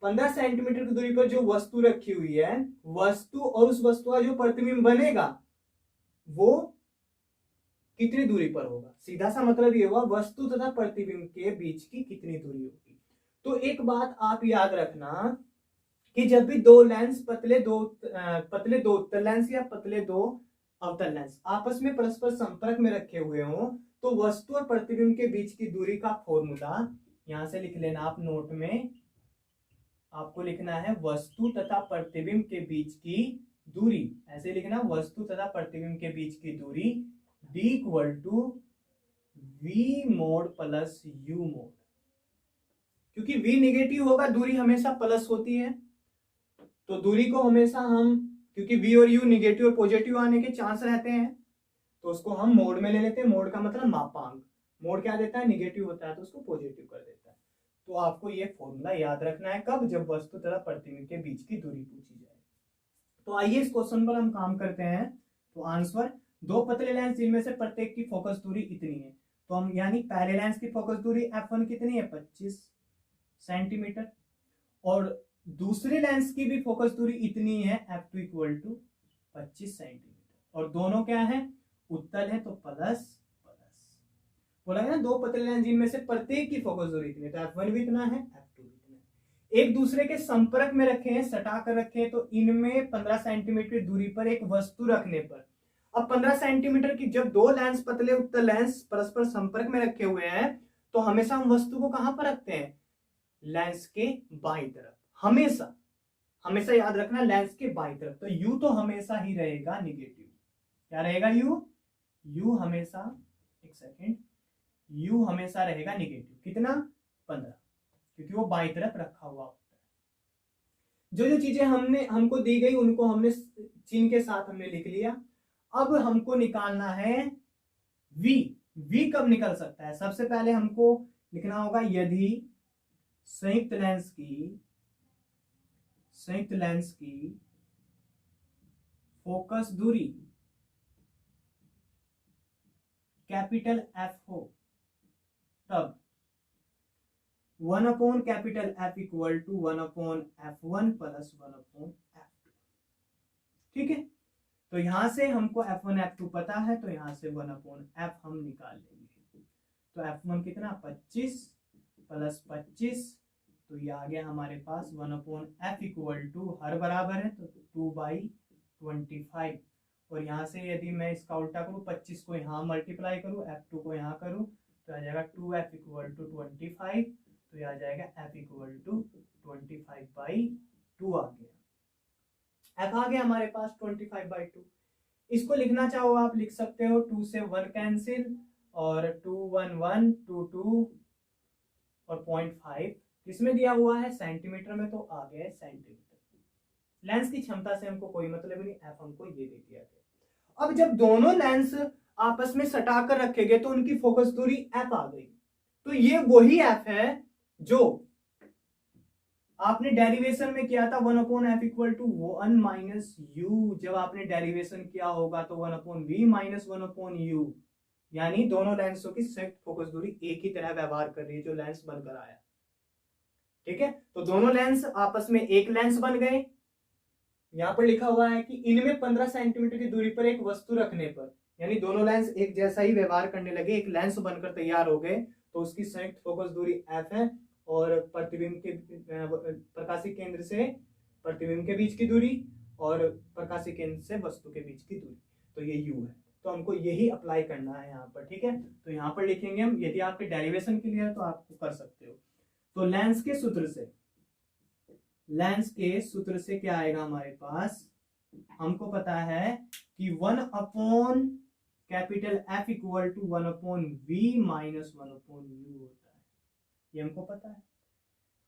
15 सेंटीमीटर की दूरी पर जो वस्तु रखी हुई है, वस्तु और उस वस्तु का जो प्रतिबिंब बनेगा वो कितनी दूरी पर होगा। सीधा सा मतलब ये हुआ वस्तु तथा प्रतिबिंब के बीच की कितनी दूरी होगी। तो एक बात आप याद रखना कि जब भी दो लेंस, पतले दो उत्तल लेंस या पतले दो अवतल लेंस आपस में परस्पर संपर्क में रखे हुए हों, तो वस्तु और प्रतिबिंब के बीच की दूरी का फॉर्मूला यहां से लिख लेना आप नोट में। आपको लिखना है वस्तु तथा प्रतिबिंब के बीच की दूरी, ऐसे लिखना, वस्तु तथा प्रतिबिंब के बीच की दूरी D equal to V mod plus U mod. क्योंकि V निगेटिव होगा, दूरी हमेशा प्लस होती है, तो दूरी को हमेशा हम, क्योंकि V और U निगेटिव और पॉजिटिव आने के चांस रहते हैं, तो उसको हम मोड में ले लेते हैं। मोड का मतलब मापांक, मोड क्या देता है, निगेटिव होता है तो उसको पॉजिटिव कर देता है। तो आपको ये फॉर्मूला याद रखना है, कब, जब वस्तु तथा प्रतिबिंब के बीच की दूरी पूछी जाए। तो आइए इस क्वेश्चन पर हम काम करते हैं। तो आंसर, दो पतले लेंस जिनमें से प्रत्येक की फोकस दूरी इतनी है, तो हम यानी पहले लेंस की फोकस दूरी f1 कितनी है, 25 सेंटीमीटर, और दूसरे लेंस की भी फोकस दूरी इतनी है, f2 इक्वल टू 25 सेंटीमीटर, और दोनों क्या है, उत्तल है, तो प्लस बोला गया ना, दो पतले लेंस जिनमें से प्रत्येक की फोकस दूरी इतनी है, तो f1 भी इतना है, f2 भी इतना है। एक दूसरे के संपर्क में रखे हैं, सटा कर रखे हैं, तो इनमें 15 सेंटीमीटर दूरी पर एक वस्तु रखने पर, अब 15 सेंटीमीटर की, जब दो लेंस, पतले उत्तल लेंस परस्पर संपर्क में रखे हुए हैं, तो हमेशा हम वस्तु को कहां पर रखते हैं, लेंस के बाईं तरफ। हमेशा याद रखना, लेंस के बाईं तरफ। तो U तो हमेशा ही रहेगा निगेटिव। क्या रहेगा, U हमेशा, एक सेकेंड, U हमेशा रहेगा निगेटिव। कितना, 15, क्योंकि वो बाईं तरफ रखा हुआ होता है। जो जो चीजें हमको दी गई उनको हमने चिन्ह के साथ हमने लिख लिया। अब हमको निकालना है V कब निकल सकता है, सबसे पहले हमको लिखना होगा, यदि संयुक्त लेंस की फोकस दूरी कैपिटल F हो, तब 1/F equal to 1/F1 plus 1/F2। ठीक है, तो यहां से हमको F1 F2 पता है, तो यहां से 1/F हम निकाल लेंगे। तो F1 कितना, 25 प्लस 25, तो ये आ गया हमारे पास 1/F इक्वल टू, हर बराबर है तो 2/25, और यहाँ से यदि मैं इसका उल्टा करूँ, 25 को यहाँ मल्टीप्लाई करूँ, F2 को यहाँ करूँ, तो आ जाएगा 2F इक्वल टू 25, तो यह आ जाएगा F इक्वल टू 25/2 आ गया। F आ गया हमारे पास 25/2। इसको लिखना चाहो आप लिख सकते हो, 2 से 1 कैंसिल, और 2 1 1 2 2 और 0.5 किसमें दिया हुआ है, सेंटीमीटर में, तो आ गया सेंटीमीटर। लेंस की क्षमता से हमको कोई मतलब नहीं, F हमको ये दे दिया गया। अब जब दोनों लेंस आपस में सटा कर रखे गए तो उनकी फोकस दूरी F आ गई। तो ये वही F है जो आपने डेरिवेशन में किया था, 1/F equal to 1 minus U। जब आपने डेरिवेशन किया होगा तो 1/V माइनस 1/U, यानी दोनों लेंसों की संयुक्त फोकस दूरी एक ही तरह व्यवहार कर रही है जो लेंस बनकर आया। ठीक है, तो दोनों लेंस आपस में एक लेंस बन गए। यहां पर लिखा हुआ है कि इनमें 15 सेंटीमीटर की दूरी पर एक वस्तु रखने पर, यानी दोनों लेंस एक जैसा ही व्यवहार करने लगे, एक लेंस बनकर तैयार हो गए, तो उसकी संयुक्त फोकस दूरी f है और प्रतिबिंब के प्रकाशिक केंद्र से प्रतिबिंब के बीच की दूरी और प्रकाशिक केंद्र से वस्तु के बीच की दूरी, तो ये u है। तो हमको यही अप्लाई करना है यहाँ पर, ठीक है। तो यहाँ पर लिखेंगे हम, यदि आपके डेरिवेशन क्लियर है तो आप कर सकते हो। तो लेंस के सूत्र से क्या आएगा हमारे पास, हमको पता है कि 1/F equal to 1/V minus 1/U होता है, ये हमको पता है।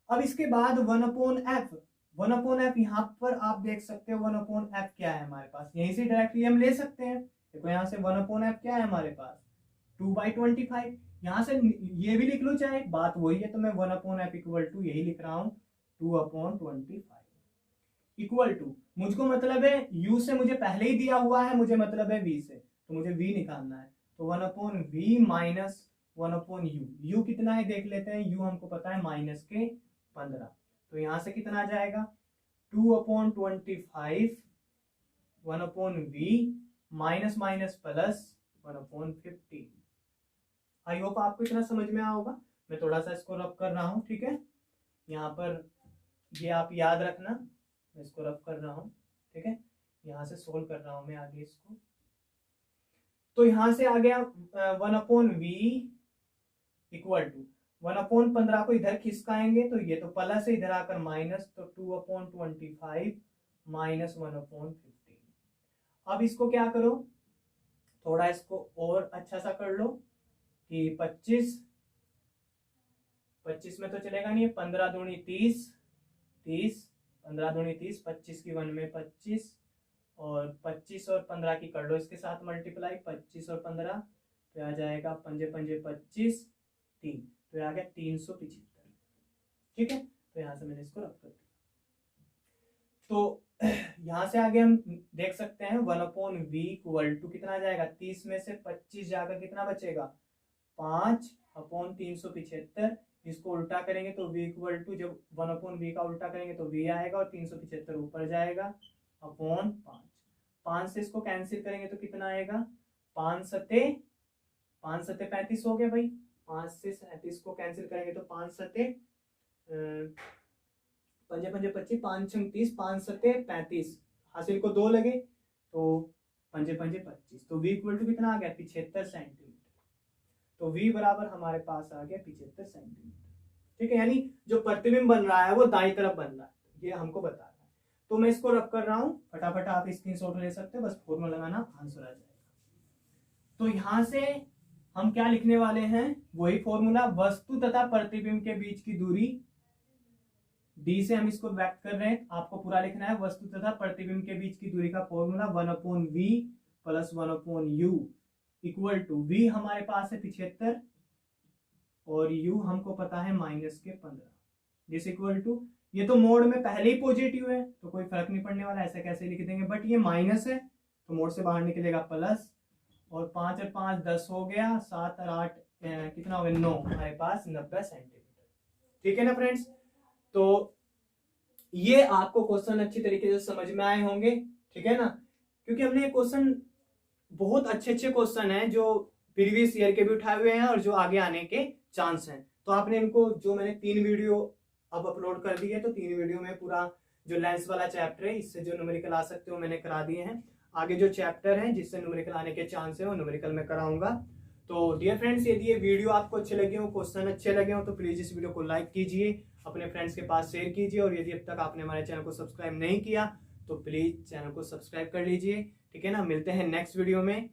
अब इसके बाद 1/F यहाँ पर आप देख सकते हो 1/F क्या है हमारे पास, यहीं से डायरेक्टली हम ले सकते हैं। देखो यहाँ से 1/F क्या है हमारे पास 2/25, यहाँ से ये भी लिख लो, चाहे बात वही है, तो मैं 1/F इक्वल टू यही लिख रहा हूँ 2/25 इक्वल टू, मुझको मतलब है u से मुझे पहले ही दिया हुआ है, मुझे मतलब है v से, तो मुझे v निकालना है, तो 1/v माइनस 1/u, u कितना है देख लेते हैं, u हमको पता है -15, तो यहाँ से कितना आ जाएगा 2/25 1/v minus minus plus 1/50। I hope आपको इतना समझ में आया होगा। मैं थोड़ा सा इसको रब कर रहा हूँ, ठीक है, यहाँ पर ये आप याद रखना, मैं इसको रब कर रहा हूँ, ठीक है, यहाँ से सोल्व कर रहा हूँ मैं आगे इसको। तो यहाँ से आ गया 1/v इक्वल टू 1/15 को इधर खिसकाएंगे तो ये तो प्लस है, इधर आकर माइनस, तो 2/25 माइनस 1/15। अब इसको क्या करो, थोड़ा इसको और अच्छा सा कर लो कि 25 में तो चलेगा नहीं, 15 दूनी 30, 15 दूनी 30, 25 की 1 में 25, और 25 और 15 की कर लो इसके साथ मल्टीप्लाई, 25 और 15 तो आ जाएगा 5 5 25 3, तो आ गया 375, ठीक है। तो यहाँ से मैंने इसको रख कर दिया। तो यहाँ से आगे हम देख सकते हैं 1/v इक्वल टू कितना आ जाएगा, 30 में से 25 जाकर कितना बचेगा 5/375, इसको उल्टा करेंगे तो v इक्वल टू, जब 1/v का उल्टा करेंगे तो v आएगा और 375 ऊपर जाएगा अपॉन 5 से इसको कैंसिल करेंगे तो कितना आएगा 5 सते 35 हो गया भाई, 5 से 37 को कैंसिल करेंगे तो 5 सते 5 5 25, 5 6 30, 5 सते 35, हासिल को 2 लगे तो 5 5 25, तो v इक्वल टू कितना आ गया 75 सेंटीमीटर। तो v बराबर हमारे पास आ गया 75 सेंटीमीटर, ठीक है। यानी जो प्रतिबिंब बन रहा है वो दाईं तरफ बन रहा है, ये हमको बता रहा है। तो मैं इसको रब कर रहा हूं, फटाफट आप स्क्रीनशॉट ले सकते हैं, बस फॉर्मूला लगाना, आंसर आ जाएगा। तो यहां से हम क्या लिखने वाले हैं, वही फॉर्मूला, वस्तु तथा प्रतिबिंब के बीच की दूरी d से हम इसको व्यक्त कर रहे हैं, आपको पूरा लिखना है, वस्तु तथा प्रतिबिंब के बीच की दूरी का formula 1/v plus 1/u equal to, v हमारे पास है 75 और u हमको पता है -15, दिस इक्वल टू, ये तो मोड में पहले ही पॉजिटिव है तो कोई फर्क नहीं पड़ने वाला, ऐसे कैसे लिख देंगे, बट ये माइनस है तो मोड से बाहर निकलेगा प्लस, और 5 और 5 10 हो गया, 7 और 8 कितना हो गया 9, हमारे पास 90 सेंटीमीटर, ठीक है ना फ्रेंड्स। तो ये आपको क्वेश्चन अच्छी तरीके से समझ में आए होंगे, ठीक है ना, क्योंकि हमने क्वेश्चन बहुत अच्छे क्वेश्चन हैं जो प्रीवियस ईयर के भी उठाए हुए हैं और जो आगे आने के चांस हैं। तो आपने इनको, जो मैंने 3 वीडियो अब अपलोड कर दी है, तो 3 वीडियो में पूरा जो लेंस वाला चैप्टर है, इससे जो न्यूमेरिकल आ सकते हो मैंने करा दिए हैं। आगे जो चैप्टर है जिससे न्यूमेरिकल आने के चांस है वो न्यूमेरिकल में कराऊंगा। तो डियर फ्रेंड्स, यदि ये वीडियो आपको अच्छे लगे हो, क्वेश्चन अच्छे लगे हो, तो प्लीज इस वीडियो को लाइक कीजिए, अपने फ्रेंड्स के पास शेयर कीजिए, और यदि अब तक आपने हमारे चैनल को सब्सक्राइब नहीं किया तो प्लीज चैनल को सब्सक्राइब कर लीजिए, ठीक है ना। मिलते हैं नेक्स्ट वीडियो में।